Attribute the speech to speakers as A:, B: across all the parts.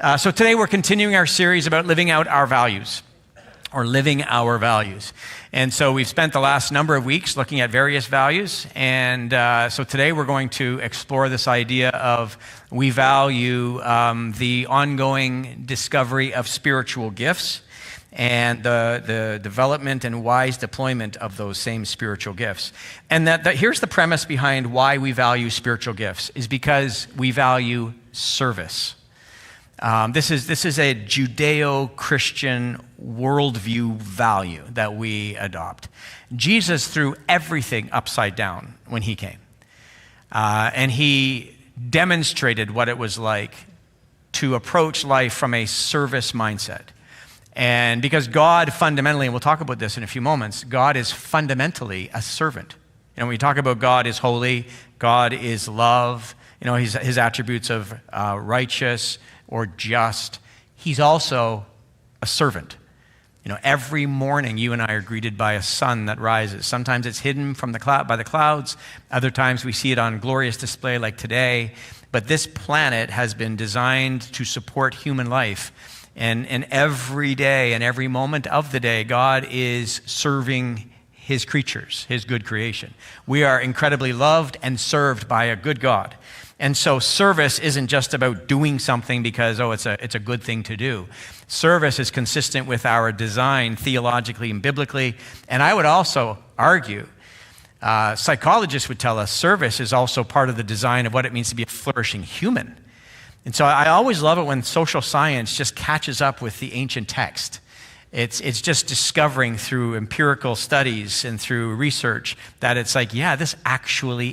A: So today we're continuing our series about living out our values, or living our values. And so we've spent the last number of weeks looking at various values. And so today we're going to explore this idea of we value the ongoing discovery of spiritual gifts and the development and wise deployment of those same spiritual gifts. And that here's the premise behind why we value spiritual gifts, is because we value service. This is a Judeo-Christian worldview value that we adopt. Jesus threw everything upside down when he came. And he demonstrated what it was like to approach life from a service mindset. And because God fundamentally, and we'll talk about this in a few moments, God is fundamentally a servant. You know, when we talk about God is holy, God is love, you know, his attributes of righteous or just, he's also a servant. You know, every morning you and I are greeted by a sun that rises. Sometimes it's hidden from by the clouds. Other times we see it on glorious display like today. But this planet has been designed to support human life. And every day and every moment of the day, God is serving his creatures, his good creation. We are incredibly loved and served by a good God. And so service isn't just about doing something because, it's a good thing to do. Service is consistent with our design theologically and biblically. And I would also argue, psychologists would tell us service is also part of the design of what it means to be a flourishing human. And so I always love it when social science just catches up with the ancient text. It's just discovering through empirical studies and through research that it's like, yeah, this actually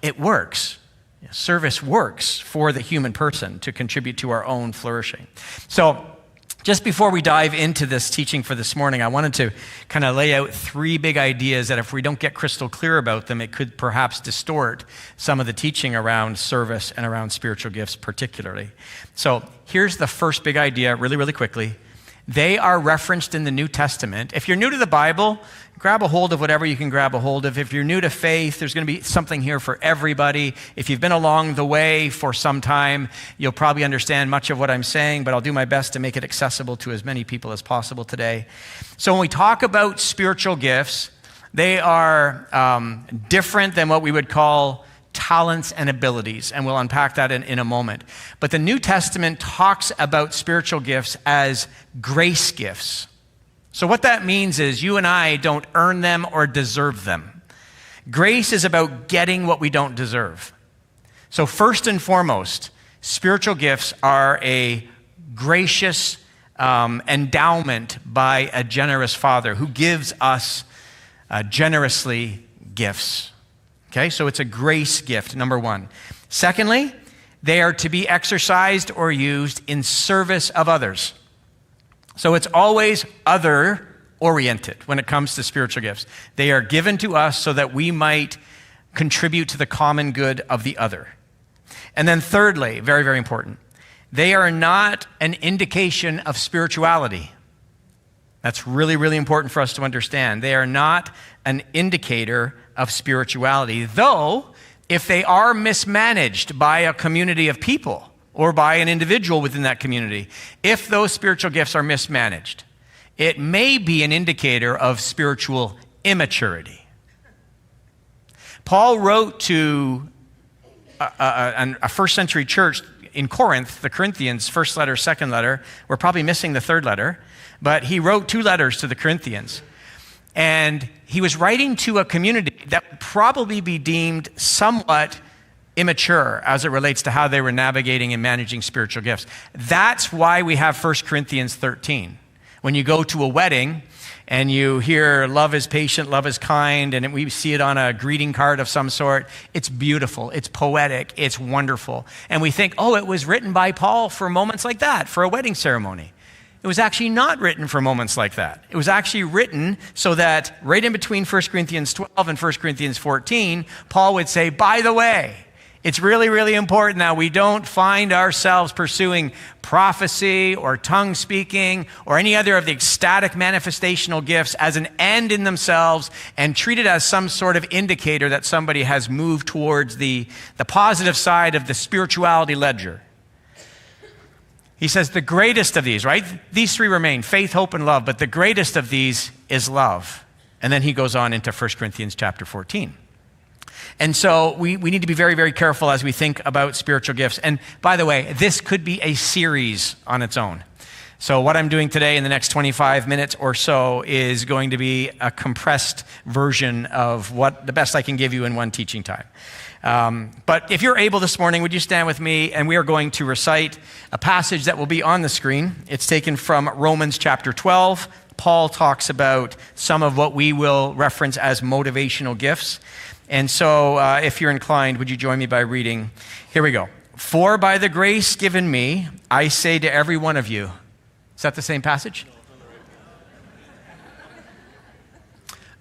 A: it works. Service works for the human person to contribute to our own flourishing. So just before we dive into this teaching for this morning, I wanted to kind of lay out three big ideas that if we don't get crystal clear about them, it could perhaps distort some of the teaching around service and around spiritual gifts particularly. So here's the first big idea really, really quickly. They are referenced in the New Testament. If you're new to the Bible, grab a hold of whatever you can grab a hold of. If you're new to faith, there's going to be something here for everybody. If you've been along the way for some time, you'll probably understand much of what I'm saying, but I'll do my best to make it accessible to as many people as possible today. So when we talk about spiritual gifts, they are different than what we would call talents and abilities, and we'll unpack that in a moment. But the New Testament talks about spiritual gifts as grace gifts. So what that means is you and I don't earn them or deserve them. Grace is about getting what we don't deserve. So first and foremost, spiritual gifts are a gracious endowment by a generous Father who gives us generously gifts. Okay, so it's a grace gift, number one. Secondly, they are to be exercised or used in service of others. So it's always other-oriented when it comes to spiritual gifts. They are given to us so that we might contribute to the common good of the other. And then thirdly, very, very important, they are not an indication of spirituality. That's really, really important for us to understand. They are not an indicator of spirituality, though if they are mismanaged by a community of people or by an individual within that community, if those spiritual gifts are mismanaged, it may be an indicator of spiritual immaturity. Paul wrote to a first century church in Corinth, the Corinthians, first letter, second letter. We're probably missing the third letter, but he wrote 2 letters to the Corinthians. And he was writing to a community that would probably be deemed somewhat immature as it relates to how they were navigating and managing spiritual gifts. That's why we have 1 Corinthians 13. When you go to a wedding and you hear love is patient, love is kind, and we see it on a greeting card of some sort, it's beautiful, it's poetic, it's wonderful. And we think, it was written by Paul for moments like that, for a wedding ceremony. It was actually not written for moments like that. It was actually written so that right in between 1 Corinthians 12 and 1 Corinthians 14, Paul would say, by the way, it's really, really important that we don't find ourselves pursuing prophecy or tongue speaking or any other of the ecstatic manifestational gifts as an end in themselves and treat it as some sort of indicator that somebody has moved towards the positive side of the spirituality ledger. He says the greatest of these, right? These three remain, faith, hope, and love, but the greatest of these is love. And then he goes on into 1 Corinthians chapter 14. And so we need to be very, very careful as we think about spiritual gifts. And by the way, this could be a series on its own. So what I'm doing today in the next 25 minutes or so is going to be a compressed version of what the best I can give you in one teaching time. But if you're able this morning, would you stand with me? And we are going to recite a passage that will be on the screen. It's taken from Romans chapter 12. Paul talks about some of what we will reference as motivational gifts. And so if you're inclined, would you join me by reading? Here we go. For by the grace given me, I say to every one of you. Is that the same passage?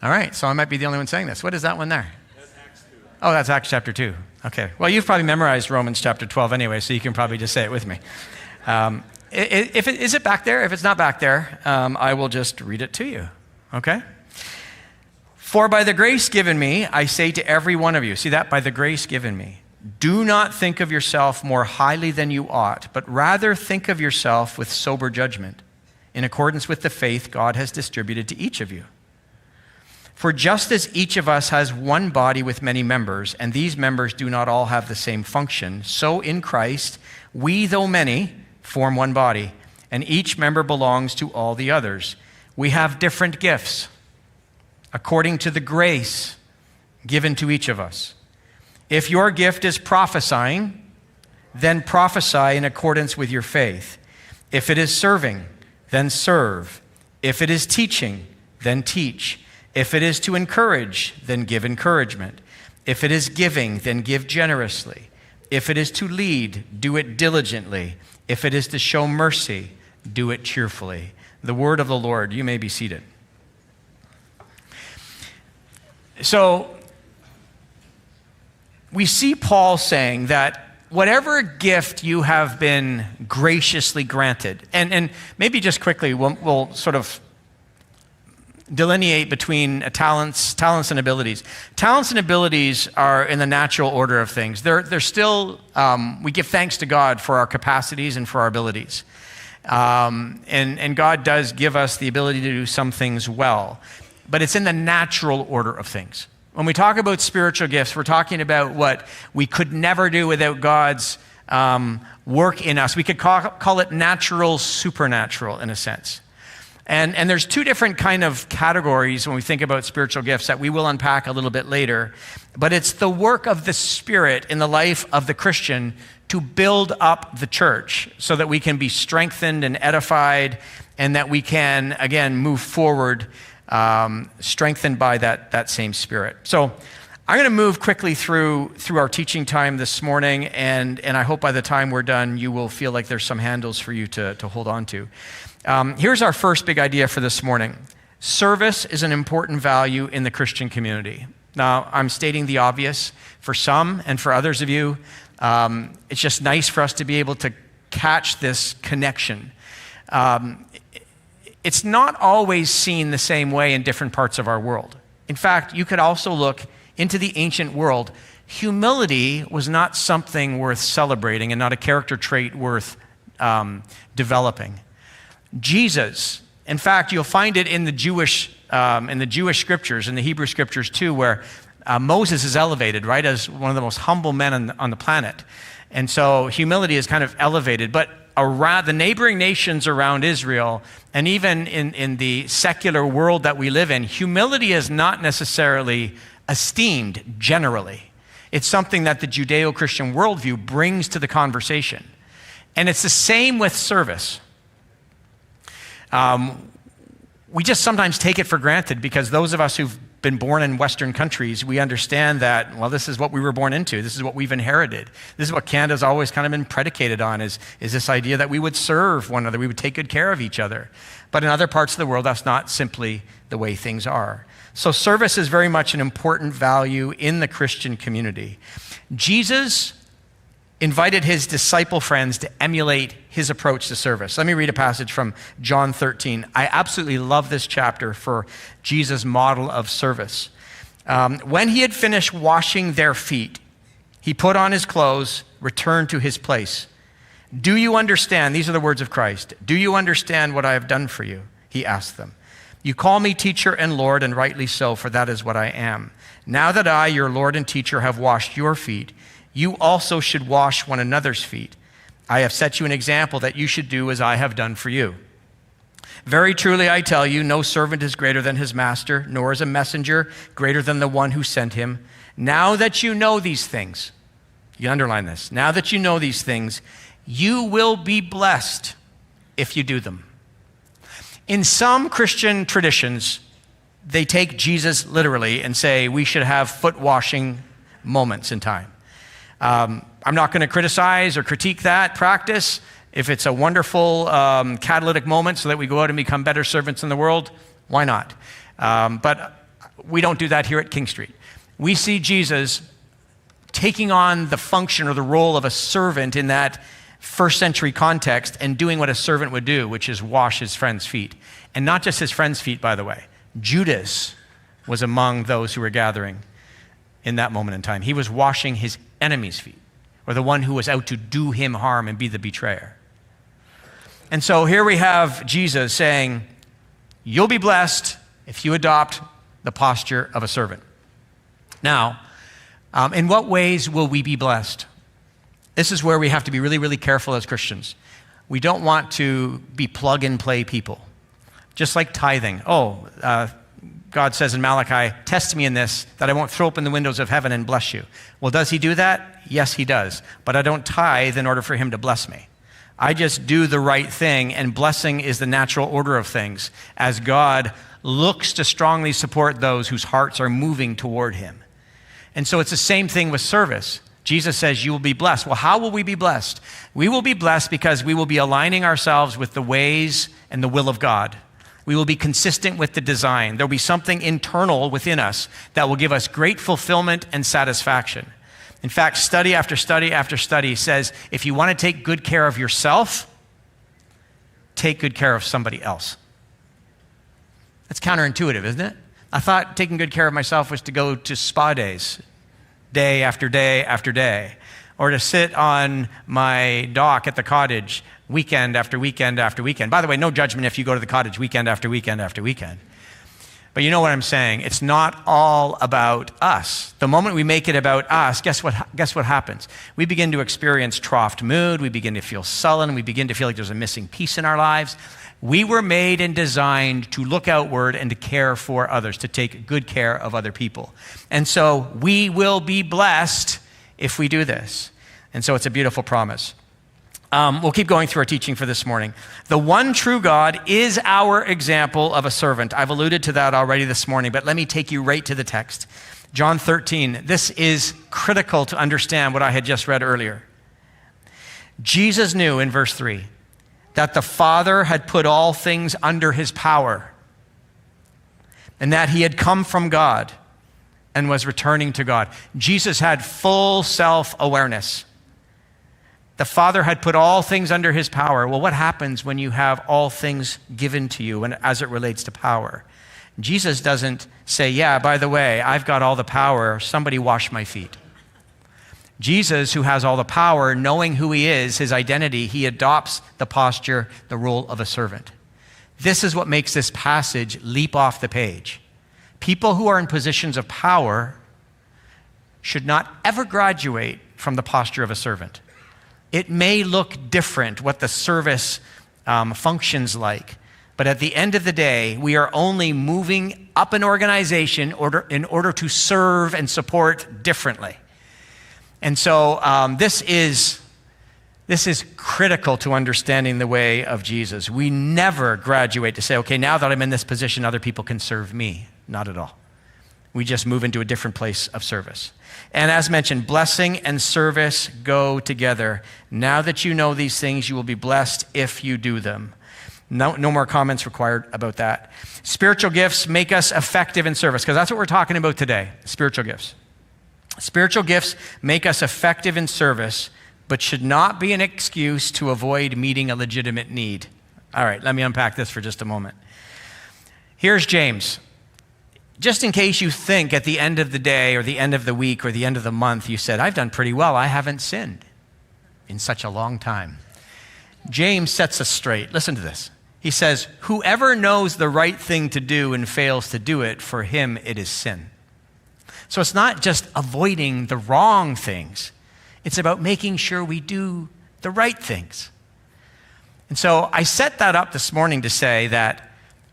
A: All right, so I might be the only one saying this. What is that one there?
B: That's Acts 2.
A: Oh, that's Acts chapter 2. Okay. Well, you've probably memorized Romans chapter 12 anyway, so you can probably just say it with me. Is it back there? If it's not back there, I will just read it to you. Okay? For by the grace given me, I say to every one of you, see that? By the grace given me. Do not think of yourself more highly than you ought, but rather think of yourself with sober judgment, in accordance with the faith God has distributed to each of you. For just as each of us has one body with many members, and these members do not all have the same function, so in Christ, we, though many, form one body, and each member belongs to all the others. We have different gifts, according to the grace given to each of us. If your gift is prophesying, then prophesy in accordance with your faith. If it is serving, then serve. If it is teaching, then teach. If it is to encourage, then give encouragement. If it is giving, then give generously. If it is to lead, do it diligently. If it is to show mercy, do it cheerfully. The word of the Lord. You may be seated. So, we see Paul saying that whatever gift you have been graciously granted, and maybe just quickly, we'll sort of delineate between talents and abilities. Talents and abilities are in the natural order of things. They're still, we give thanks to God for our capacities and for our abilities. And God does give us the ability to do some things well, but it's in the natural order of things. When we talk about spiritual gifts, we're talking about what we could never do without God's work in us. We could call it natural, supernatural in a sense. And there's two different kind of categories when we think about spiritual gifts that we will unpack a little bit later. But it's the work of the Spirit in the life of the Christian to build up the church so that we can be strengthened and edified and that we can, again, move forward strengthened by that same Spirit. So I'm going to move quickly through our teaching time this morning, and I hope by the time we're done, you will feel like there's some handles for you to hold on to. Here's our first big idea for this morning. Service is an important value in the Christian community. Now, I'm stating the obvious for some, and for others of you, it's just nice for us to be able to catch this connection. It's not always seen the same way in different parts of our world. In fact, you could also look into the ancient world. Humility was not something worth celebrating and not a character trait worth developing. Jesus, in fact, you'll find it in the Jewish scriptures, in the Hebrew scriptures too, where Moses is elevated, right, as one of the most humble men on the planet. And so humility is kind of elevated. But around the neighboring nations around Israel, and even in the secular world that we live in, humility is not necessarily esteemed generally. It's something that the Judeo-Christian worldview brings to the conversation. And it's the same with service. We just sometimes take it for granted because those of us who've been born in Western countries, we understand that, well, this is what we were born into. This is what we've inherited. This is what Canada's always kind of been predicated on, is this idea that we would serve one another, we would take good care of each other. But in other parts of the world, that's not simply the way things are. So service is very much an important value in the Christian community. Jesus invited his disciple friends to emulate his approach to service. Let me read a passage from John 13. I absolutely love this chapter for Jesus' model of service. When he had finished washing their feet, he put on his clothes, returned to his place. Do you understand? These are the words of Christ. Do you understand what I have done for you? He asked them. You call me teacher and Lord, and rightly so, for that is what I am. Now that I, your Lord and teacher, have washed your feet, you also should wash one another's feet. I have set you an example that you should do as I have done for you. Very truly, I tell you, no servant is greater than his master, nor is a messenger greater than the one who sent him. Now that you know these things, you underline this, now that you know these things, you will be blessed if you do them. In some Christian traditions, they take Jesus literally and say we should have foot washing moments in time. I'm not going to criticize or critique that practice. If it's a wonderful catalytic moment so that we go out and become better servants in the world, why not? But we don't do that here at King Street. We see Jesus taking on the function or the role of a servant in that first century context and doing what a servant would do, which is wash his friend's feet. And not just his friend's feet, by the way. Judas was among those who were gathering in that moment in time. He was washing his enemy's feet, or the one who was out to do him harm and be the betrayer. And so here we have Jesus saying, you'll be blessed if you adopt the posture of a servant. Now, in what ways will we be blessed? This is where we have to be really, really careful as Christians. We don't want to be plug-and-play people. Just like tithing. God says in Malachi, test me in this, that I won't throw open the windows of heaven and bless you. Well, does he do that? Yes, he does. But I don't tithe in order for him to bless me. I just do the right thing, and blessing is the natural order of things as God looks to strongly support those whose hearts are moving toward him. And so it's the same thing with service. Jesus says you will be blessed. Well, how will we be blessed? We will be blessed because we will be aligning ourselves with the ways and the will of God. We will be consistent with the design. There will be something internal within us that will give us great fulfillment and satisfaction. In fact, study after study after study says if you want to take good care of yourself, take good care of somebody else. That's counterintuitive, isn't it? I thought taking good care of myself was to go to spa days, day after day after day, or to sit on my dock at the cottage weekend after weekend after weekend. By the way, no judgment if you go to the cottage weekend after weekend after weekend. But you know what I'm saying? It's not all about us. The moment we make it about us, guess what happens? We begin to experience troughed mood. We begin to feel sullen. We begin to feel like there's a missing piece in our lives. We were made and designed to look outward and to care for others, to take good care of other people. And so we will be blessed if we do this. And so it's a beautiful promise. We'll keep going through our teaching for this morning. The one true God is our example of a servant. I've alluded to that already this morning, but let me take you right to the text. John 13. This is critical to understand what I had just read earlier. Jesus knew in verse 3 that the Father had put all things under his power and that he had come from God and was returning to God. Jesus had full self-awareness. The Father had put all things under his power. Well, what happens when you have all things given to you and as it relates to power? Jesus doesn't say, yeah, by the way, I've got all the power. Somebody wash my feet. Jesus, who has all the power, knowing who he is, his identity, he adopts the posture, the role of a servant. This is what makes this passage leap off the page. People who are in positions of power should not ever graduate from the posture of a servant. It may look different what the service functions like, but at the end of the day, we are only moving up an organization in order to serve and support differently. And so this is critical to understanding the way of Jesus. We never graduate to say, okay, now that I'm in this position, other people can serve me. Not at all. We just move into a different place of service. And as mentioned, blessing and service go together. Now that you know these things, you will be blessed if you do them. No more comments required about that. Spiritual gifts make us effective in service, because that's what we're talking about today, spiritual gifts. Spiritual gifts make us effective in service, but should not be an excuse to avoid meeting a legitimate need. All right, let me unpack this for just a moment. Here's James. Just in case you think at the end of the day or the end of the week or the end of the month, you said, I've done pretty well. I haven't sinned in such a long time. James sets us straight. Listen to this. He says, whoever knows the right thing to do and fails to do it, for him it is sin. So it's not just avoiding the wrong things. It's about making sure we do the right things. And so I set that up this morning to say that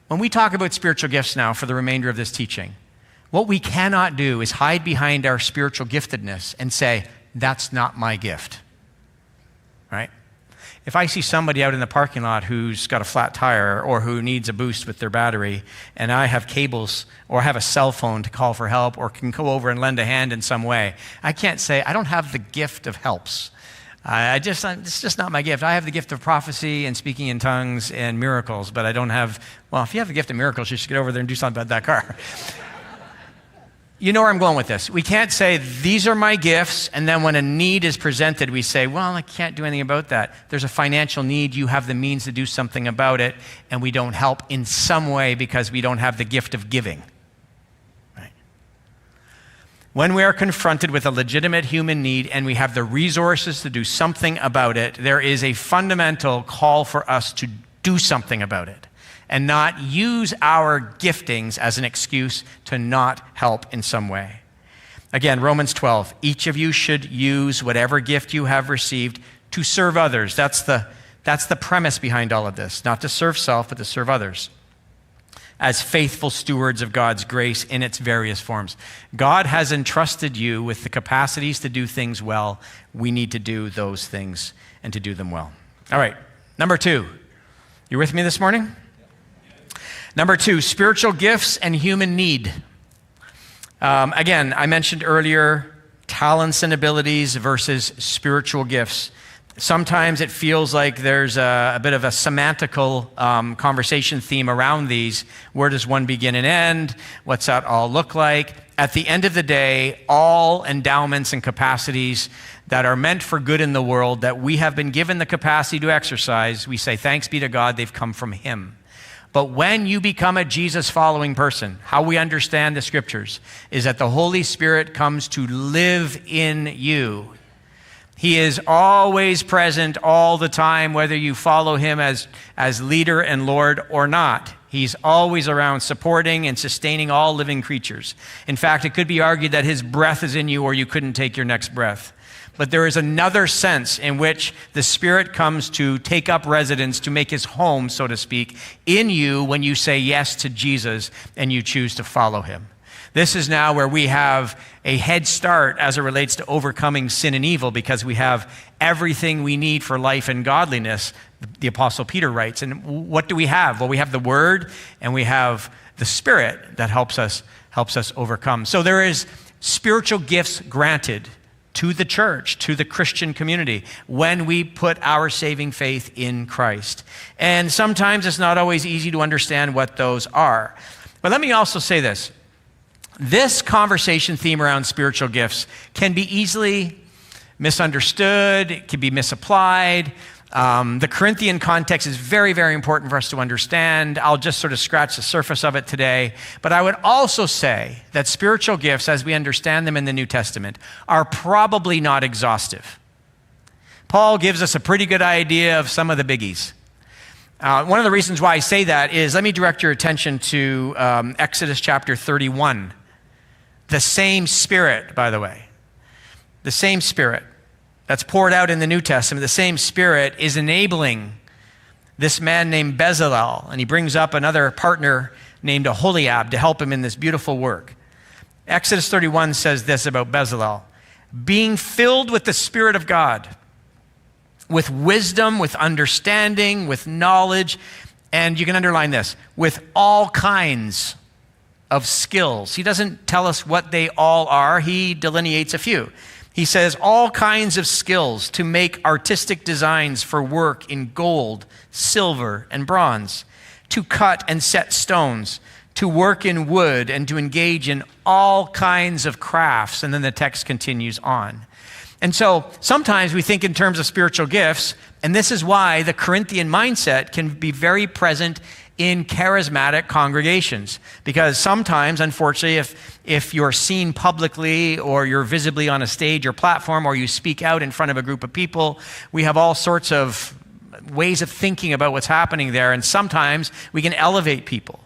A: when we talk about spiritual gifts now for the remainder of this teaching, what we cannot do is hide behind our spiritual giftedness and say, that's not my gift, right? If I see somebody out in the parking lot who's got a flat tire or who needs a boost with their battery, and I have cables or have a cell phone to call for help or can go over and lend a hand in some way, I can't say, I don't have the gift of helps. It's just not my gift. I have the gift of prophecy and speaking in tongues and miracles, but I don't have, well, if you have the gift of miracles, you should get over there and do something about that car. You know where I'm going with this. We can't say, these are my gifts, and then when a need is presented, we say, well, I can't do anything about that. There's a financial need, you have the means to do something about it, and we don't help in some way because we don't have the gift of giving. Right? When we are confronted with a legitimate human need and we have the resources to do something about it, there is a fundamental call for us to do something about it and not use our giftings as an excuse to not help in some way. Again, Romans 12, each of you should use whatever gift you have received to serve others. That's the premise behind all of this, not to serve self, but to serve others as faithful stewards of God's grace in its various forms. God has entrusted you with the capacities to do things well. We need to do those things and to do them well. All right, number 2. You with me this morning? Number 2, spiritual gifts and human need. Again, I mentioned earlier, talents and abilities versus spiritual gifts. Sometimes it feels like there's a bit of a semantical conversation theme around these. Where does one begin and end? What's that all look like? At the end of the day, all endowments and capacities that are meant for good in the world, that we have been given the capacity to exercise, we say, thanks be to God, they've come from Him. But when you become a Jesus-following person, how we understand the scriptures is that the Holy Spirit comes to live in you. He is always present all the time, whether you follow Him as leader and Lord or not. He's always around supporting and sustaining all living creatures. In fact, it could be argued that His breath is in you or you couldn't take your next breath. But there is another sense in which the Spirit comes to take up residence, to make His home, so to speak, in you when you say yes to Jesus and you choose to follow Him. This is now where we have a head start as it relates to overcoming sin and evil, because we have everything we need for life and godliness, the Apostle Peter writes. And what do we have? Well, we have the Word and we have the Spirit that helps us overcome. So there is spiritual gifts granted to the church, to the Christian community, when we put our saving faith in Christ. And sometimes it's not always easy to understand what those are. But let me also say this. This conversation theme around spiritual gifts can be easily misunderstood, it can be misapplied. The Corinthian context is very, very important for us to understand. I'll just sort of scratch the surface of it today. But I would also say that spiritual gifts, as we understand them in the New Testament, are probably not exhaustive. Paul gives us a pretty good idea of some of the biggies. One of the reasons why I say that is, let me direct your attention to Exodus chapter 31. The same Spirit, by the way, the same Spirit that's poured out in the New Testament, the same Spirit is enabling this man named Bezalel, and he brings up another partner named Aholiab to help him in this beautiful work. Exodus 31 says this about Bezalel: being filled with the Spirit of God, with wisdom, with understanding, with knowledge, and you can underline this, with all kinds of skills. He doesn't tell us what they all are. He delineates a few. He says all kinds of skills to make artistic designs for work in gold, silver, and bronze, to cut and set stones, to work in wood, and to engage in all kinds of crafts. And then the text continues on. And so sometimes we think in terms of spiritual gifts, and this is why the Corinthian mindset can be very present in charismatic congregations. Because sometimes, unfortunately, if you're seen publicly or you're visibly on a stage or platform or you speak out in front of a group of people, we have all sorts of ways of thinking about what's happening there, and sometimes we can elevate people.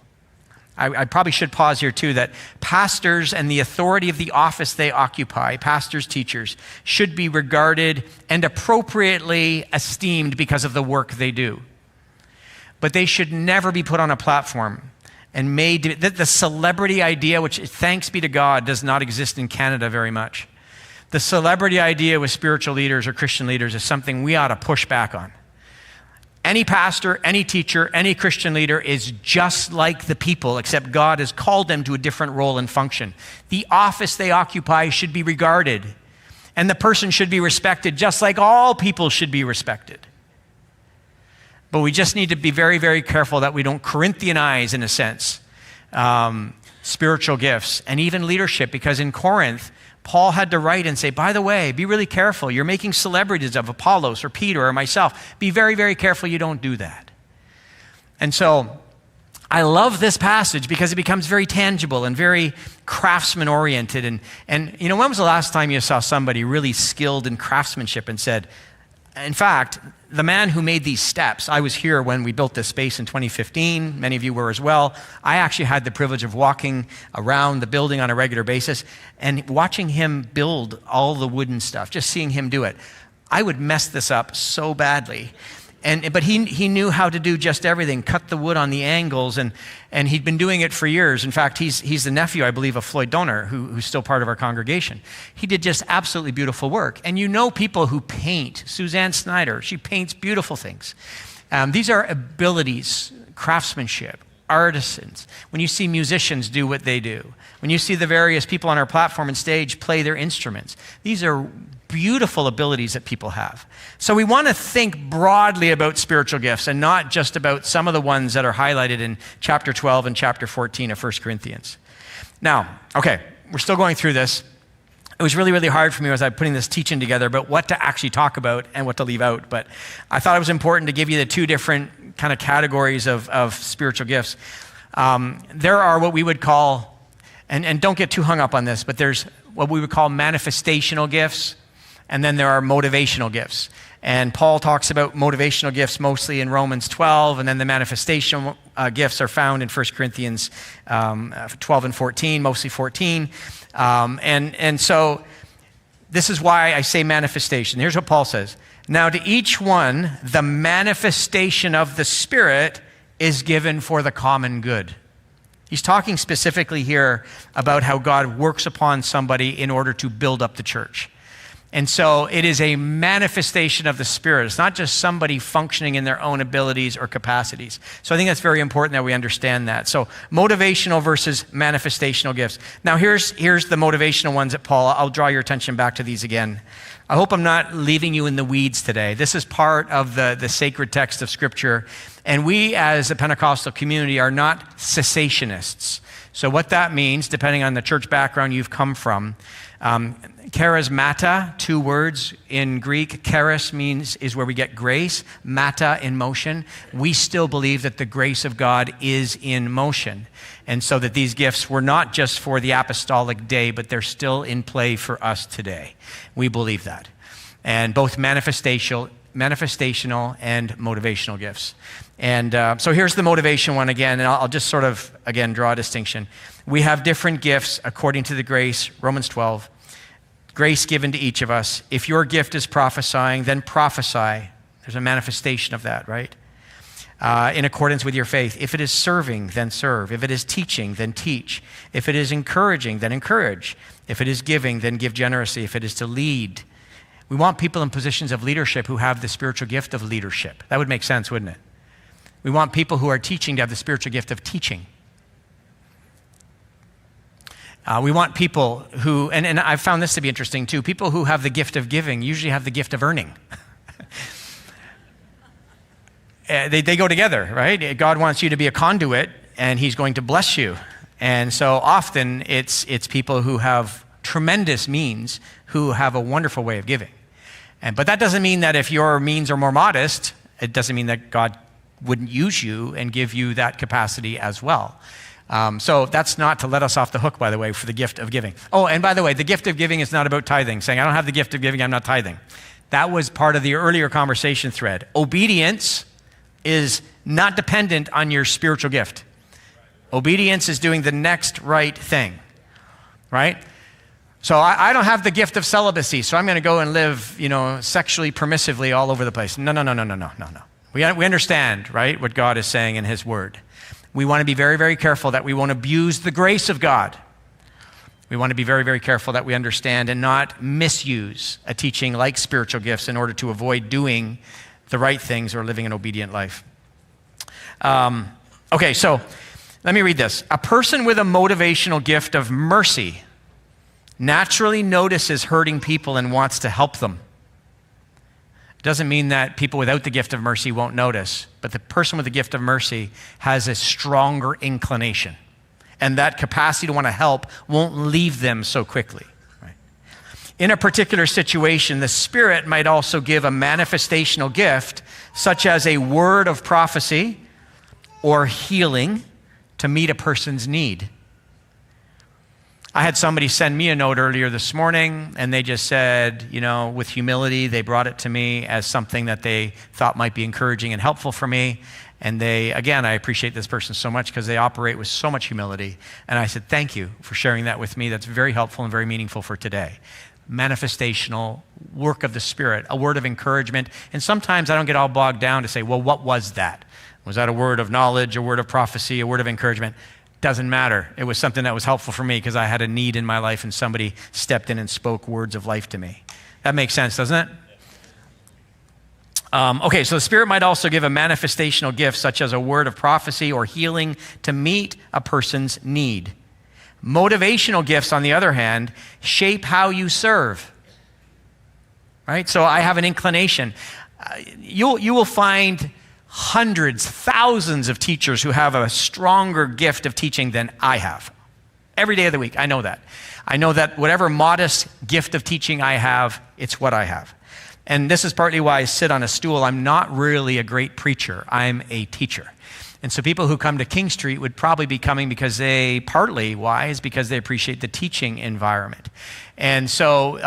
A: I probably should pause here too, that pastors and the authority of the office they occupy, pastors, teachers, should be regarded and appropriately esteemed because of the work they do. But they should never be put on a platform and made to, the celebrity idea, which thanks be to God, does not exist in Canada very much. The celebrity idea with spiritual leaders or Christian leaders is something we ought to push back on. Any pastor, any teacher, any Christian leader is just like the people, except God has called them to a different role and function. The office they occupy should be regarded, and the person should be respected just like all people should be respected. But we just need to be very, very careful that we don't Corinthianize, in a sense, spiritual gifts and even leadership, because in Corinth, Paul had to write and say, by the way, be really careful. You're making celebrities of Apollos or Peter or myself. Be very, very careful you don't do that. And so I love this passage because it becomes very tangible and very craftsman-oriented. And you know, when was the last time you saw somebody really skilled in craftsmanship and said, in fact, the man who made these steps, I was here when we built this space in 2015. Many of you were as well. I actually had the privilege of walking around the building on a regular basis and watching him build all the wooden stuff, just seeing him do it. I would mess this up so badly. But he knew how to do just everything, cut the wood on the angles, and he'd been doing it for years. In fact, he's the nephew, I believe, of Floyd Donner, who's still part of our congregation. He did just absolutely beautiful work. And you know people who paint. Suzanne Snyder, she paints beautiful things. These are abilities, craftsmanship, artisans. When you see musicians do what they do, when you see the various people on our platform and stage play their instruments, these are beautiful abilities that people have. So we want to think broadly about spiritual gifts and not just about some of the ones that are highlighted in chapter 12 and chapter 14 of 1 Corinthians. Now, okay, we're still going through this. It was really, really hard for me as I was putting this teaching together about what to actually talk about and what to leave out. But I thought it was important to give you the two different kind of categories of spiritual gifts. There are what we would call, and don't get too hung up on this, but there's what we would call manifestational gifts, and then there are motivational gifts. And Paul talks about motivational gifts mostly in Romans 12, and then the manifestational gifts are found in 1 Corinthians 12 and 14, mostly 14. And so this is why I say manifestation. Here's what Paul says. Now to each one, the manifestation of the Spirit is given for the common good. He's talking specifically here about how God works upon somebody in order to build up the church. And so it is a manifestation of the Spirit. It's not just somebody functioning in their own abilities or capacities. So I think that's very important that we understand that. So motivational versus manifestational gifts. Now here's the motivational ones at Paul. I'll draw your attention back to these again. I hope I'm not leaving you in the weeds today. This is part of the sacred text of Scripture. And we as a Pentecostal community are not cessationists. So what that means, depending on the church background you've come from, charismata, two words in Greek. Charis is where we get grace, mata in motion. We still believe that the grace of God is in motion. And so that these gifts were not just for the apostolic day, but they're still in play for us today. We believe that. And both manifestational and motivational gifts. And so here's the motivation one again, and I'll just sort of, again, draw a distinction. We have different gifts according to the grace, Romans 12, grace given to each of us. If your gift is prophesying, then prophesy. There's a manifestation of that, right? In accordance with your faith. If it is serving, then serve. If it is teaching, then teach. If it is encouraging, then encourage. If it is giving, then give generously. If it is to lead, we want people in positions of leadership who have the spiritual gift of leadership. That would make sense, wouldn't it? We want people who are teaching to have the spiritual gift of teaching. We want people who, and I've found this to be interesting too, people who have the gift of giving usually have the gift of earning. They go together, right? God wants you to be a conduit and he's going to bless you. And so often it's people who have tremendous means who have a wonderful way of giving. But that doesn't mean that if your means are more modest, it doesn't mean that God wouldn't use you and give you that capacity as well. So that's not to let us off the hook, by the way, for the gift of giving. Oh, and by the way, the gift of giving is not about tithing, saying, I don't have the gift of giving, I'm not tithing. That was part of the earlier conversation thread. Obedience is not dependent on your spiritual gift. Obedience is doing the next right thing, right? So I don't have the gift of celibacy, so I'm going to go and live, sexually permissively all over the place. No. We understand, right, what God is saying in his word. We want to be very, very careful that we won't abuse the grace of God. We want to be very, very careful that we understand and not misuse a teaching like spiritual gifts in order to avoid doing the right things or living an obedient life. Okay, so let me read this. A person with a motivational gift of mercy naturally notices hurting people and wants to help them. It doesn't mean that people without the gift of mercy won't notice, but the person with the gift of mercy has a stronger inclination, and that capacity to want to help won't leave them so quickly. Right? In a particular situation, the Spirit might also give a manifestational gift, such as a word of prophecy or healing, to meet a person's need. I had somebody send me a note earlier this morning, and they just said, with humility, they brought it to me as something that they thought might be encouraging and helpful for me. And I appreciate this person so much because they operate with so much humility. And I said, thank you for sharing that with me. That's very helpful and very meaningful for today. Manifestational work of the Spirit, a word of encouragement. And sometimes I don't get all bogged down to say, well, what was that? Was that a word of knowledge, a word of prophecy, a word of encouragement? Doesn't matter. It was something that was helpful for me because I had a need in my life and somebody stepped in and spoke words of life to me. That makes sense, doesn't it? Okay, so the Spirit might also give a manifestational gift such as a word of prophecy or healing to meet a person's need. Motivational gifts, on the other hand, shape how you serve. Right? So I have an inclination. You will find hundreds, thousands of teachers who have a stronger gift of teaching than I have. Every day of the week, I know that. I know that whatever modest gift of teaching I have, it's what I have. And this is partly why I sit on a stool. I'm not really a great preacher. I'm a teacher. And so people who come to King Street would probably be coming because because they appreciate the teaching environment. And so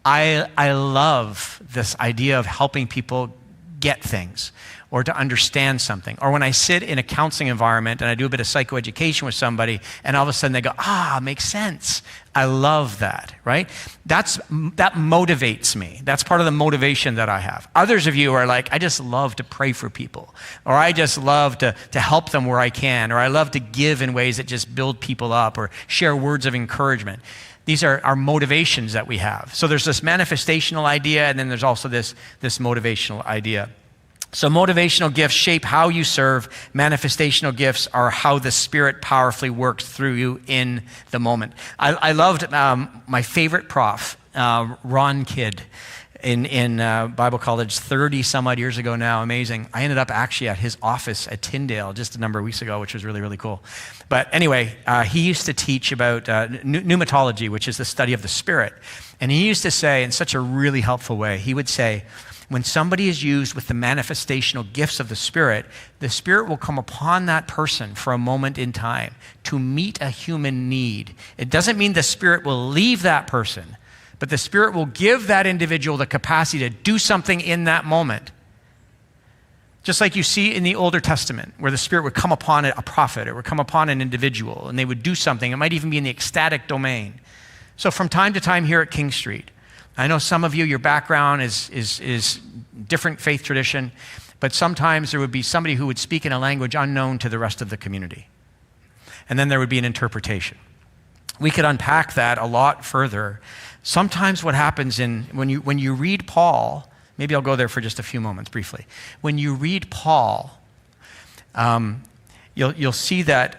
A: I love this idea of helping people get things or to understand something. Or when I sit in a counseling environment and I do a bit of psychoeducation with somebody and all of a sudden they go, makes sense. I love that, right? That motivates me. That's part of the motivation that I have. Others of you are like, I just love to pray for people, or I just love to help them where I can, or I love to give in ways that just build people up or share words of encouragement. These are our motivations that we have. So there's this manifestational idea, and then there's also this motivational idea. So motivational gifts shape how you serve. Manifestational gifts are how the Spirit powerfully works through you in the moment. I loved my favorite prof, Ron Kidd, in Bible college 30 some odd years ago now. Amazing. I ended up actually at his office at Tyndale just a number of weeks ago, which was really, really cool. But anyway, he used to teach about pneumatology, which is the study of the Spirit. And he used to say, in such a really helpful way, he would say, when somebody is used with the manifestational gifts of the Spirit will come upon that person for a moment in time to meet a human need. It doesn't mean the Spirit will leave that person, but the Spirit will give that individual the capacity to do something in that moment. Just like you see in the Older Testament, where the Spirit would come upon a prophet or would come upon an individual and they would do something. It might even be in the ecstatic domain. So from time to time here at King Street, I know some of you, your background is different faith tradition, but sometimes there would be somebody who would speak in a language unknown to the rest of the community. And then there would be an interpretation. We could unpack that a lot further. Sometimes what happens when you read Paul, maybe I'll go there for just a few moments briefly. When you read Paul, you'll see that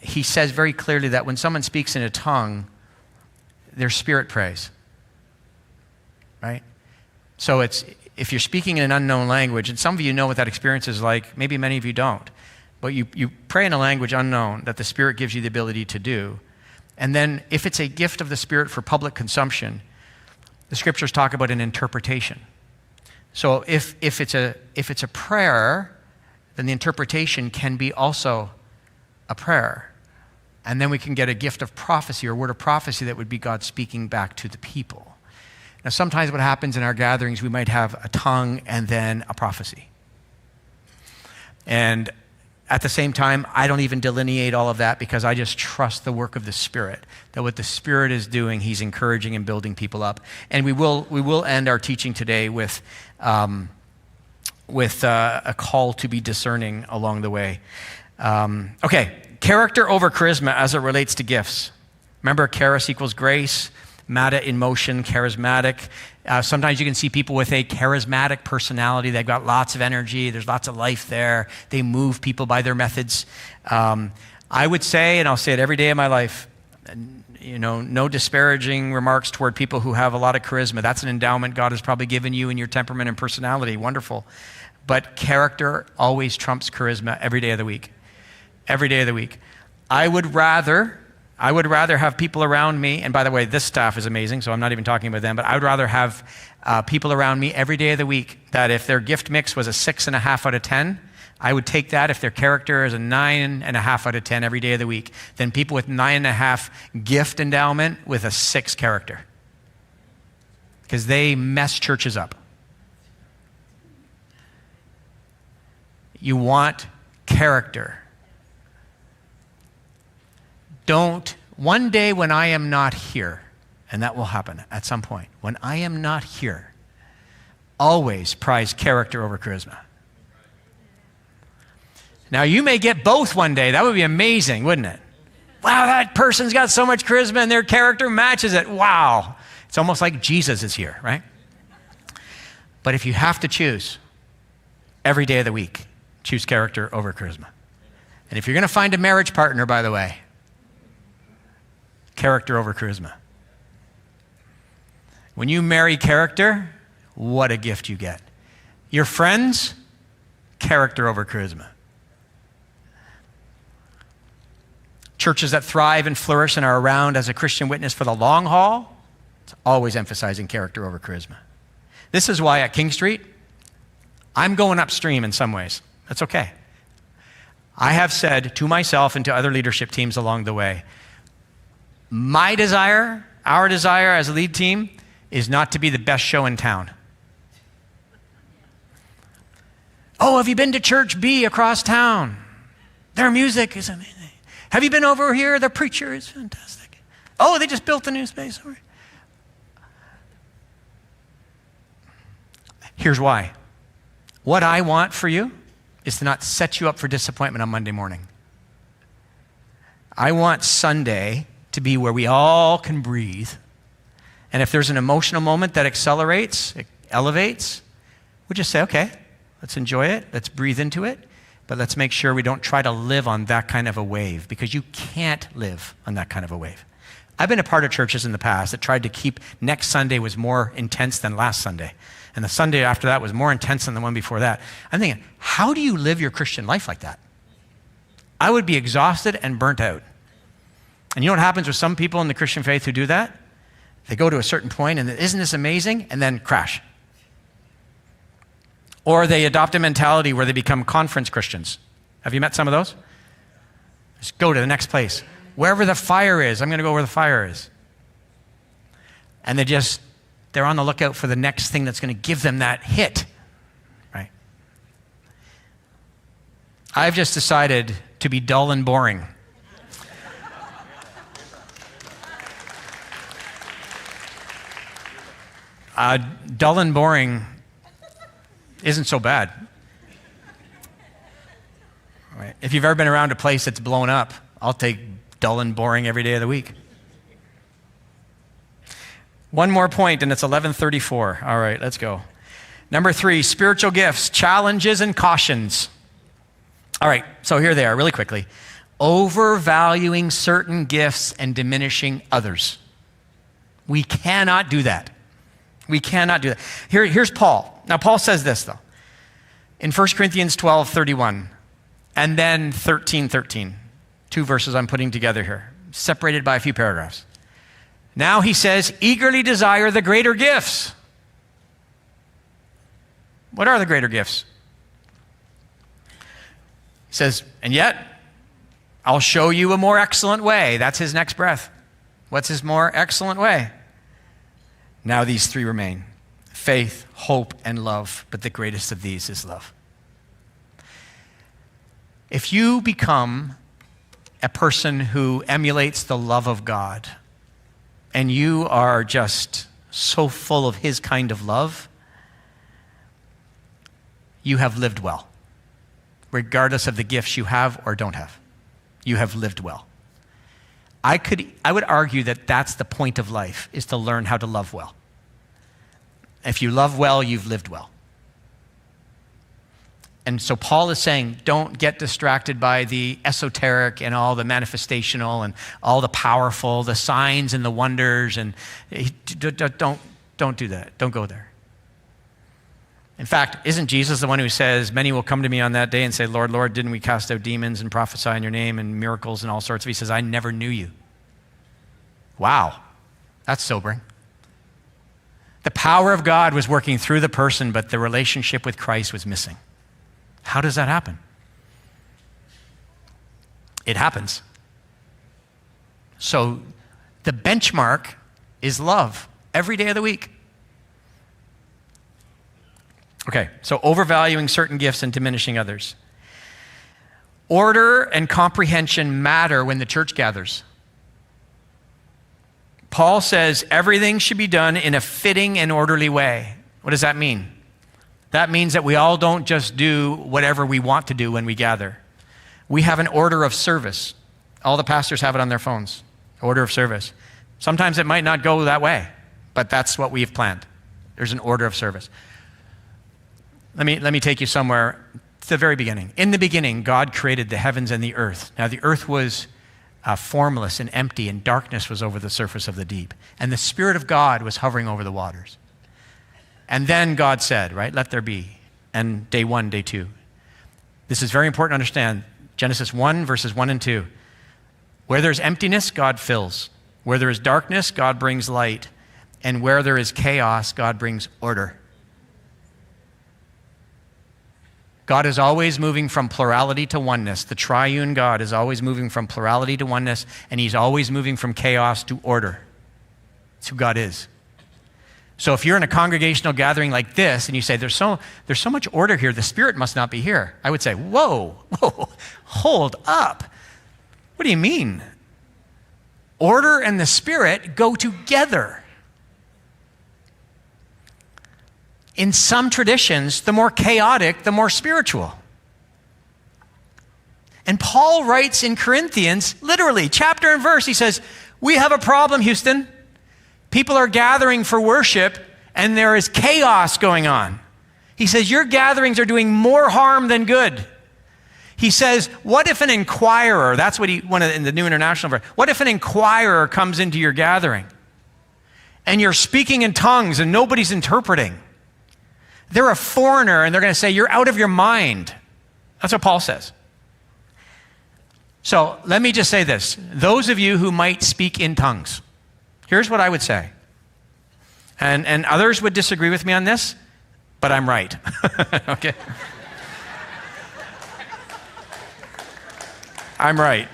A: he says very clearly that when someone speaks in a tongue, their spirit prays. Right? So if you're speaking in an unknown language, and some of you know what that experience is like, maybe many of you don't, but you pray in a language unknown that the Spirit gives you the ability to do. And then if it's a gift of the Spirit for public consumption, the scriptures talk about an interpretation. So if it's a prayer, then the interpretation can be also a prayer. And then we can get a gift of prophecy or a word of prophecy that would be God speaking back to the people. Now, sometimes what happens in our gatherings, we might have a tongue and then a prophecy. And at the same time, I don't even delineate all of that because I just trust the work of the Spirit, that what the Spirit is doing, he's encouraging and building people up. And we will end our teaching today with a call to be discerning along the way. Okay, character over charisma as it relates to gifts. Remember, charis equals grace, mata in motion, charismatic. Sometimes you can see people with a charismatic personality. They've got lots of energy. There's lots of life there. They move people by their methods. I would say, and I'll say it every day of my life, no disparaging remarks toward people who have a lot of charisma. That's an endowment God has probably given you in your temperament and personality. Wonderful. But character always trumps charisma every day of the week. Every day of the week. I would rather have people around me, and by the way, this staff is amazing, so I'm not even talking about them, but I would rather have people around me every day of the week that if their gift mix was a 6.5 out of 10, I would take that if their character is a 9.5 out of 10 every day of the week, than people with 9.5 gift endowment with a 6 character. Because they mess churches up. You want character. One day when I am not here, and that will happen at some point, when I am not here, always prize character over charisma. Now, you may get both one day. That would be amazing, wouldn't it? Wow, that person's got so much charisma and their character matches it. Wow. It's almost like Jesus is here, right? But if you have to choose every day of the week, choose character over charisma. And if you're going to find a marriage partner, by the way, character over charisma. When you marry character, what a gift you get. Your friends, character over charisma. Churches that thrive and flourish and are around as a Christian witness for the long haul, it's always emphasizing character over charisma. This is why at King Street, I'm going upstream in some ways. That's okay. I have said to myself and to other leadership teams along the way, my desire, our desire as a lead team, is not to be the best show in town. Oh, have you been to Church B across town? Their music is amazing. Have you been over here? Their preacher is fantastic. Oh, they just built a new space over here. Here's why. What I want for you is to not set you up for disappointment on Monday morning. I want Sunday to be where we all can breathe. And if there's an emotional moment that accelerates, it elevates, we just say, okay, let's enjoy it. Let's breathe into it. But let's make sure we don't try to live on that kind of a wave, because you can't live on that kind of a wave. I've been a part of churches in the past that tried to keep next Sunday was more intense than last Sunday. And the Sunday after that was more intense than the one before that. I'm thinking, how do you live your Christian life like that? I would be exhausted and burnt out. And you know what happens with some people in the Christian faith who do that? They go to a certain point and isn't this amazing? And then crash. Or they adopt a mentality where they become conference Christians. Have you met some of those? Just go to the next place. Wherever the fire is, I'm going to go where the fire is. And they're on the lookout for the next thing that's going to give them that hit, right? I've just decided to be dull and boring. Dull and boring isn't so bad. Right. If you've ever been around a place that's blown up, I'll take dull and boring every day of the week. One more point, and it's 11:34. All right, let's go. Number 3, spiritual gifts, challenges and cautions. All right, so here they are really quickly. Overvaluing certain gifts and diminishing others. We cannot do that. We cannot do that. Here's Paul. Now, Paul says this, though, in 1 Corinthians 12:31, and then 13:13. 2 verses I'm putting together here, separated by a few paragraphs. Now he says, eagerly desire the greater gifts. What are the greater gifts? He says, and yet, I'll show you a more excellent way. That's his next breath. What's his more excellent way? Now these three remain: faith, hope, and love, but the greatest of these is love. If you become a person who emulates the love of God, and you are just so full of his kind of love, you have lived well. Regardless of the gifts you have or don't have, you have lived well. I would argue that that's the point of life, is to learn how to love well. If you love well, you've lived well. And so Paul is saying, don't get distracted by the esoteric and all the manifestational and all the powerful, the signs and the wonders, and don't do that. Don't go there. In fact, isn't Jesus the one who says, many will come to me on that day and say, Lord, Lord, didn't we cast out demons and prophesy in your name and miracles and all sorts of? He says, I never knew you. Wow, that's sobering. The power of God was working through the person, but the relationship with Christ was missing. How does that happen? It happens. So the benchmark is love every day of the week. Okay, so overvaluing certain gifts and diminishing others. Order and comprehension matter when the church gathers. Paul says everything should be done in a fitting and orderly way. What does that mean? That means that we all don't just do whatever we want to do when we gather. We have an order of service. All the pastors have it on their phones. Order of service. Sometimes it might not go that way, but that's what we've planned. There's an order of service. Let me take you somewhere to the very beginning. In the beginning, God created the heavens and the earth. Now, the earth was formless and empty, and darkness was over the surface of the deep. And the Spirit of God was hovering over the waters. And then God said, right, let there be. And day 1, day 2. This is very important to understand. Genesis 1, verses 1 and 2. Where there's emptiness, God fills. Where there is darkness, God brings light. And where there is chaos, God brings order. God is always moving from plurality to oneness. The triune God is always moving from plurality to oneness, and he's always moving from chaos to order. That's who God is. So if you're in a congregational gathering like this and you say, there's so much order here, the Spirit must not be here, I would say, whoa, hold up. What do you mean? Order and the Spirit go together. In some traditions, the more chaotic, the more spiritual. And Paul writes in Corinthians, literally, chapter and verse, he says, we have a problem, Houston. People are gathering for worship, and there is chaos going on. He says, your gatherings are doing more harm than good. He says, what if an inquirer, that's what in the New International Version, what if an inquirer comes into your gathering, and you're speaking in tongues, and nobody's interpreting? They're a foreigner, and they're going to say, you're out of your mind. That's what Paul says. So let me just say this. Those of you who might speak in tongues, here's what I would say. And others would disagree with me on this, but I'm right. Okay? I'm right.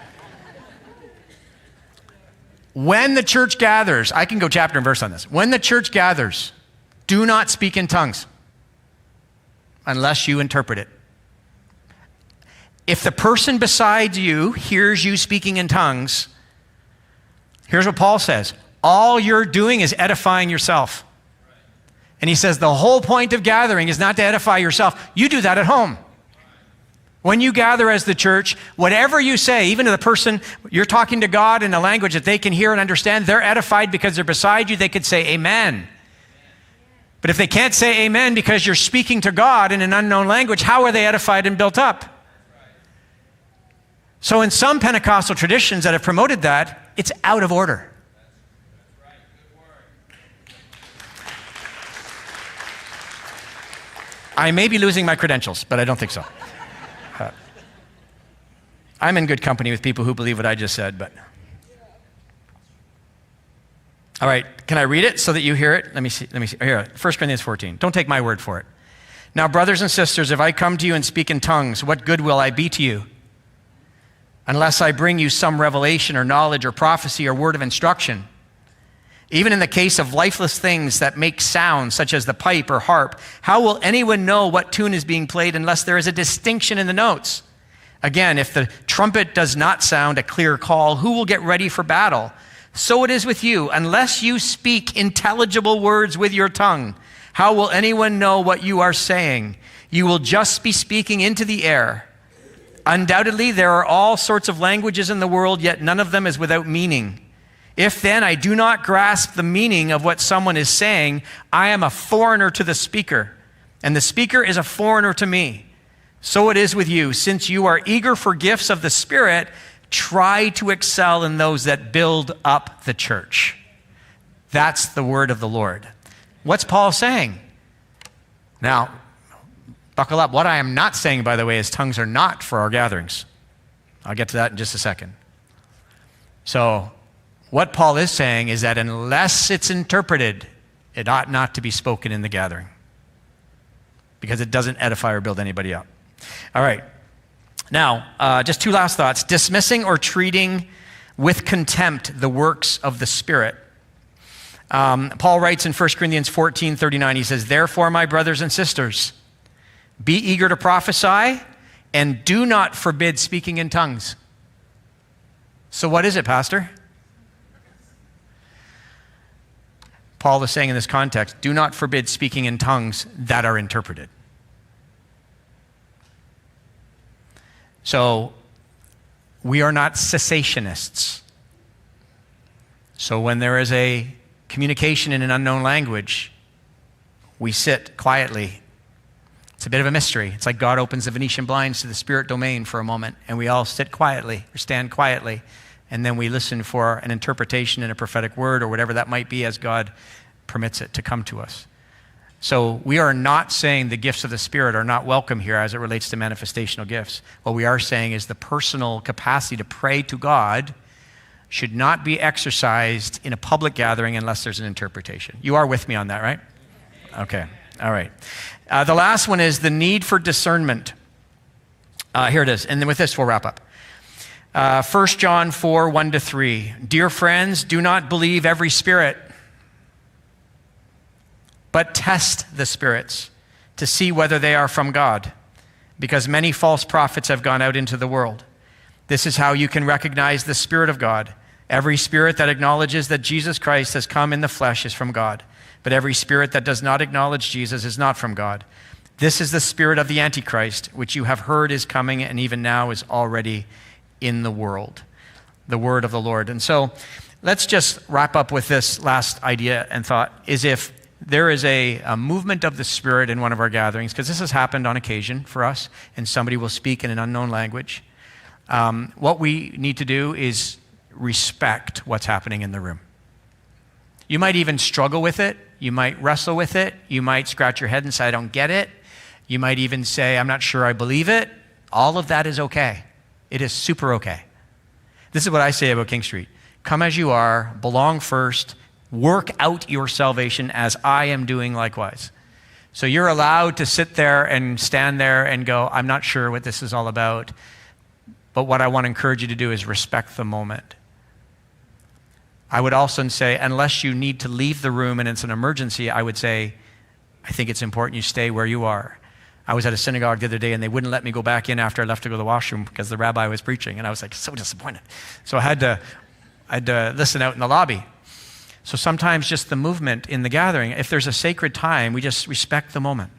A: When the church gathers, I can go chapter and verse on this. When the church gathers, do not speak in tongues unless you interpret it. If the person beside you hears you speaking in tongues, here's what Paul says. All you're doing is edifying yourself. And he says the whole point of gathering is not to edify yourself. You do that at home. When you gather as the church, whatever you say, even to the person, you're talking to God in a language that they can hear and understand, they're edified because they're beside you. They could say amen. But if they can't say amen because you're speaking to God in an unknown language, how are they edified and built up? So in some Pentecostal traditions that have promoted that, it's out of order. I may be losing my credentials, but I don't think so. I'm in good company with people who believe what I just said, but... All right, can I read it so that you hear it? Let me see. Here, 1 Corinthians 14. Don't take my word for it. Now, brothers and sisters, if I come to you and speak in tongues, what good will I be to you? Unless I bring you some revelation or knowledge or prophecy or word of instruction. Even in the case of lifeless things that make sound, such as the pipe or harp, how will anyone know what tune is being played unless there is a distinction in the notes? Again, if the trumpet does not sound a clear call, who will get ready for battle? So it is with you. Unless you speak intelligible words with your tongue, how will anyone know what you are saying? You will just be speaking into the air. Undoubtedly, there are all sorts of languages in the world, yet none of them is without meaning. If then I do not grasp the meaning of what someone is saying, I am a foreigner to the speaker, and the speaker is a foreigner to me. So it is with you. Since you are eager for gifts of the Spirit, try to excel in those that build up the church. That's the word of the Lord. What's Paul saying? Now, buckle up. What I am not saying, by the way, is tongues are not for our gatherings. I'll get to that in just a second. So, what Paul is saying is that unless it's interpreted, it ought not to be spoken in the gathering, because it doesn't edify or build anybody up. All right. Now, just two last thoughts. Dismissing or treating with contempt the works of the Spirit. Paul writes in 1 Corinthians 14:39, he says, "Therefore, my brothers and sisters, be eager to prophesy and do not forbid speaking in tongues." So what is it, Pastor? Paul is saying in this context, do not forbid speaking in tongues that are interpreted. So we are not cessationists. So when there is a communication in an unknown language, we sit quietly. It's a bit of a mystery. It's like God opens the Venetian blinds to the spirit domain for a moment, and we all sit quietly or stand quietly, and then we listen for an interpretation in a prophetic word or whatever that might be as God permits it to come to us. So we are not saying the gifts of the Spirit are not welcome here as it relates to manifestational gifts. What we are saying is the personal capacity to pray to God should not be exercised in a public gathering unless there's an interpretation. You are with me on that, right? Okay, all right. The last one is the need for discernment. Here it is, and then with this we'll wrap up. 1 John 4, 1-3. Dear friends, do not believe every spirit, but test the spirits to see whether they are from God, because many false prophets have gone out into the world. This is how you can recognize the Spirit of God. Every spirit that acknowledges that Jesus Christ has come in the flesh is from God, but every spirit that does not acknowledge Jesus is not from God. This is the spirit of the Antichrist, which you have heard is coming and even now is already in the world. The word of the Lord. And so let's just wrap up with this last idea and thought, is if there is a movement of the Spirit in one of our gatherings, because this has happened on occasion for us, and somebody will speak in an unknown language, what we need to do is respect what's happening in the room. You might even struggle with it. You might wrestle with it. You might scratch your head and say, I don't get it. You might even say, I'm not sure I believe it. All of that is okay. It is super okay. This is what I say about King Street. Come as you are, belong first, work out your salvation as I am doing likewise. So you're allowed to sit there and stand there and go, I'm not sure what this is all about, but what I want to encourage you to do is respect the moment. I would also say, unless you need to leave the room and it's an emergency, I would say, I think it's important you stay where you are. I was at a synagogue the other day and they wouldn't let me go back in after I left to go to the washroom because the rabbi was preaching, and I was like so disappointed. So I had to listen out in the lobby. So sometimes just the movement in the gathering, if there's a sacred time, we just respect the moment.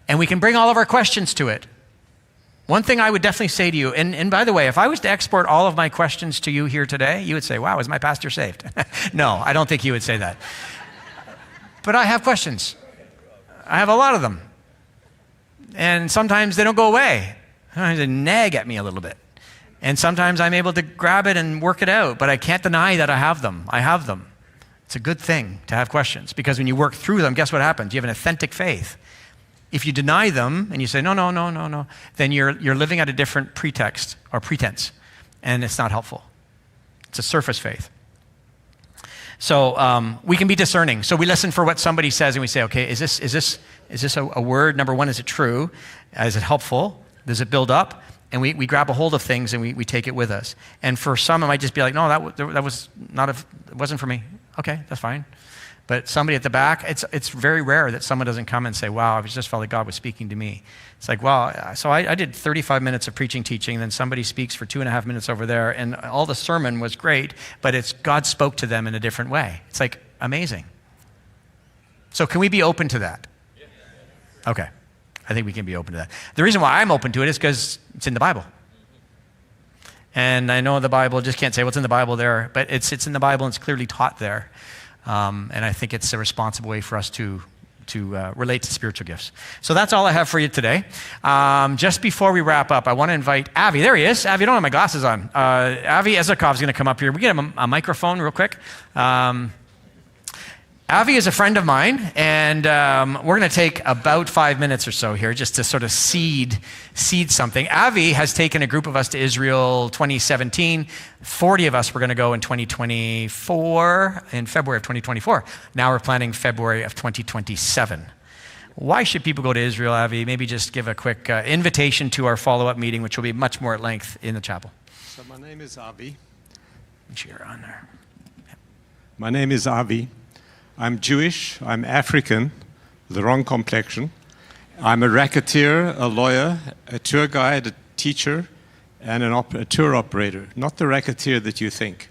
A: And we can bring all of our questions to it. One thing I would definitely say to you, and by the way, if I was to export all of my questions to you here today, you would say, wow, is my pastor saved? No, I don't think you would say that. But I have questions. I have a lot of them. And sometimes they don't go away. Sometimes they nag at me a little bit. And sometimes I'm able to grab it and work it out, but I can't deny that I have them. I have them. It's a good thing to have questions, because when you work through them, guess what happens? You have an authentic faith. If you deny them and you say, no, then you're living at a different pretext or pretense, and it's not helpful. It's a surface faith. So we can be discerning. So we listen for what somebody says and we say, okay, is this a word? Number one, is it true? Is it helpful? Does it build up? And we grab a hold of things and we take it with us. And for some, it might just be like, no, that was not, it wasn't for me. Okay, that's fine. But somebody at the back, it's very rare that someone doesn't come and say, wow, I just felt like God was speaking to me. It's like, wow, so I did 35 minutes of preaching, teaching, and then somebody speaks for 2.5 minutes over there, and all the sermon was great, but it's God spoke to them in a different way. It's like amazing. So can we be open to that? Okay. I think we can be open to that. The reason why I'm open to it is because it's in the Bible. And I know the Bible, just can't say what's in the Bible there, but it's in the Bible and it's clearly taught there. And I think it's a responsible way for us to relate to spiritual gifts. So that's all I have for you today. Just before we wrap up, I want to invite Avi. There he is. Avi, I don't have my glasses on. Avi Ezekov is going to come up here. We get him a microphone real quick. Avi is a friend of mine, and we're going to take about 5 minutes or so here just to sort of seed something. Avi has taken a group of us to Israel 2017. 40 of us were going to go in 2024, in February of 2024. Now we're planning February of 2027. Why should people go to Israel, Avi? Maybe just give a quick invitation to our follow-up meeting, which will be much more at length in the chapel.
B: So my name is Avi.
A: Cheer on there.
B: My name is Avi. I'm Jewish, I'm African, the wrong complexion. I'm a racketeer, a lawyer, a tour guide, a teacher, and a tour operator. Not the racketeer that you think.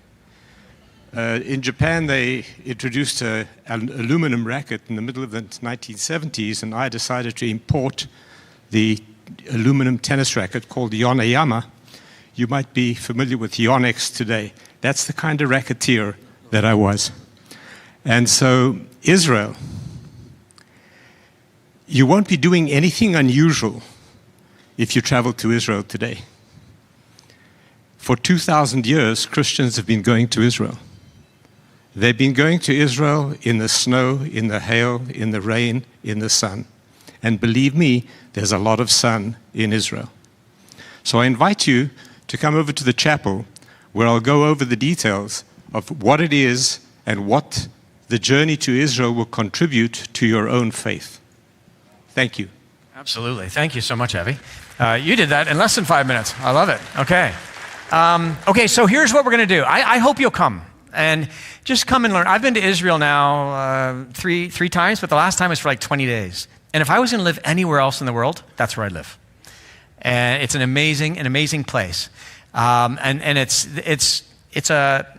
B: In Japan, they introduced an aluminum racket in the middle of the 1970s, and I decided to import the aluminum tennis racket called Yonayama. You might be familiar with Yonex today. That's the kind of racketeer that I was. And so, Israel, you won't be doing anything unusual if you travel to Israel today. For 2,000 years, Christians have been going to Israel. They've been going to Israel in the snow, in the hail, in the rain, in the sun. And believe me, there's a lot of sun in Israel. So I invite you to come over to the chapel where I'll go over the details of what it is and what the journey to Israel will contribute to your own faith. Thank you.
A: Absolutely. Thank you so much, Avi. You did that in less than 5 minutes. I love it. Okay. Okay, so here's what we're going to do. I hope you'll come and just come and learn. I've been to Israel now three times, but the last time was for like 20 days. And if I was going to live anywhere else in the world, that's where I'd live. And it's an amazing place. And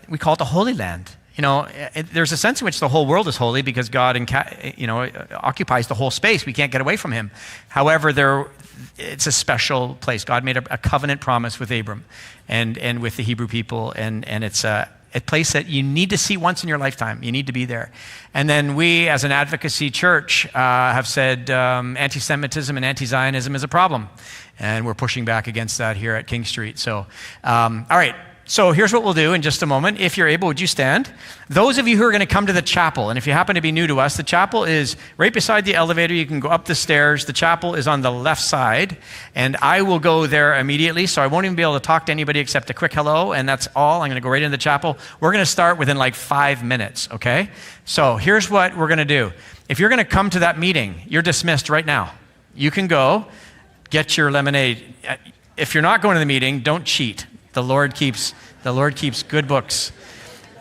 A: we call it the Holy Land. You know, there's a sense in which the whole world is holy because God, occupies the whole space. We can't get away from him. However, it's a special place. God made a covenant promise with Abram and with the Hebrew people, and it's a place that you need to see once in your lifetime. You need to be there. And then we, as an advocacy church, have said anti-Semitism and anti-Zionism is a problem. And we're pushing back against that here at King Street. So, all right. So here's what we'll do in just a moment. If you're able, would you stand? Those of you who are going to come to the chapel, and if you happen to be new to us, the chapel is right beside the elevator. You can go up the stairs. The chapel is on the left side, and I will go there immediately, so I won't even be able to talk to anybody except a quick hello, and that's all. I'm going to go right into the chapel. We're going to start within like 5 minutes, okay? So here's what we're going to do. If you're going to come to that meeting, you're dismissed right now. You can go get your lemonade. If you're not going to the meeting, don't cheat. The Lord keeps good books.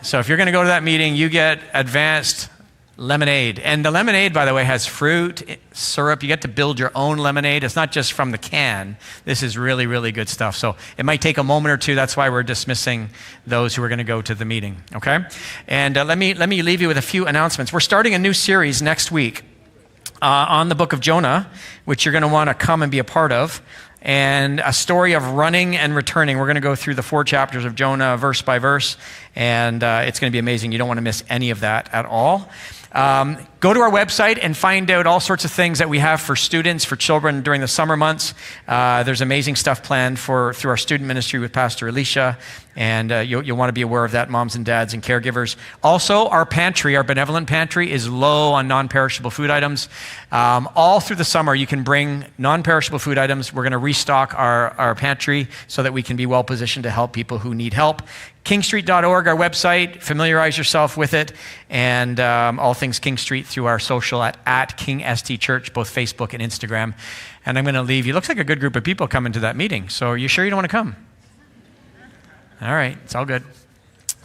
A: So if you're going to go to that meeting, you get advanced lemonade. And the lemonade, by the way, has fruit, syrup. You get to build your own lemonade. It's not just from the can. This is really, really good stuff. So it might take a moment or two. That's why we're dismissing those who are going to go to the meeting. Okay? And let me leave you with a few announcements. We're starting a new series next week on the book of Jonah, which you're going to want to come and be a part of. And a story of running and returning. We're going to go through the 4 chapters of Jonah verse by verse, and it's going to be amazing. You don't want to miss any of that at all. Go to our website and find out all sorts of things that we have for students, for children during the summer months. There's amazing stuff planned through our student ministry with Pastor Elisha, and you'll want to be aware of that, moms and dads and caregivers. Also, our pantry, our benevolent pantry, is low on non-perishable food items. All through the summer, you can bring non-perishable food items. We're going to restock our pantry so that we can be well positioned to help people who need help. Kingstreet.org, our website, familiarize yourself with it, and all things King Street through our social at King ST Church, both Facebook and Instagram. And I'm going to leave you. Looks like a good group of people coming to that meeting. So are you sure you don't want to come? All right, it's all good.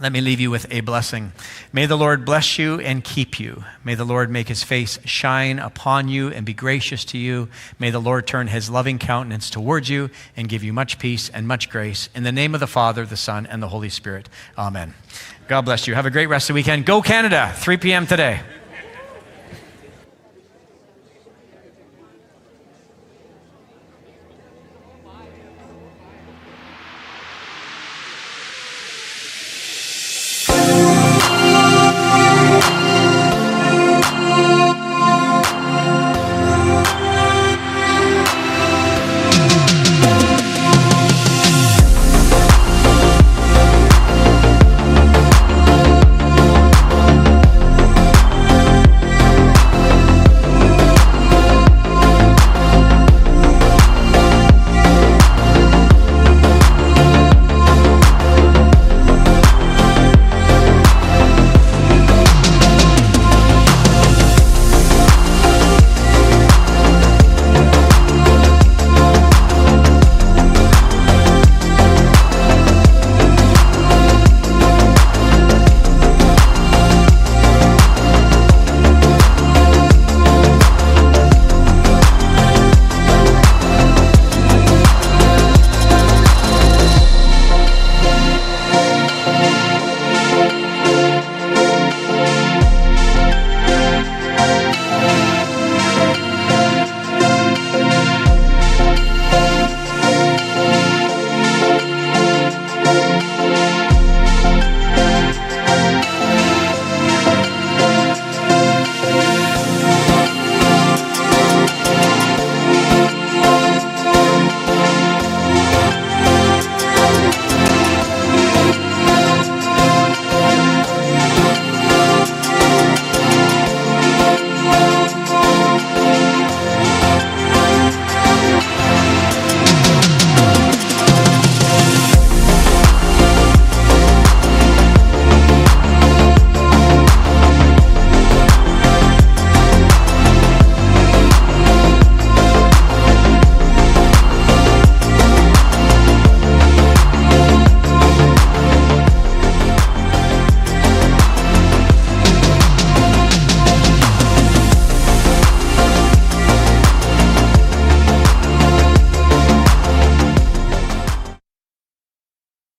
A: Let me leave you with a blessing. May the Lord bless you and keep you. May the Lord make his face shine upon you and be gracious to you. May the Lord turn his loving countenance towards you and give you much peace and much grace. In the name of the Father, the Son, and the Holy Spirit. Amen. God bless you. Have a great rest of the weekend. Go Canada, 3 p.m. today.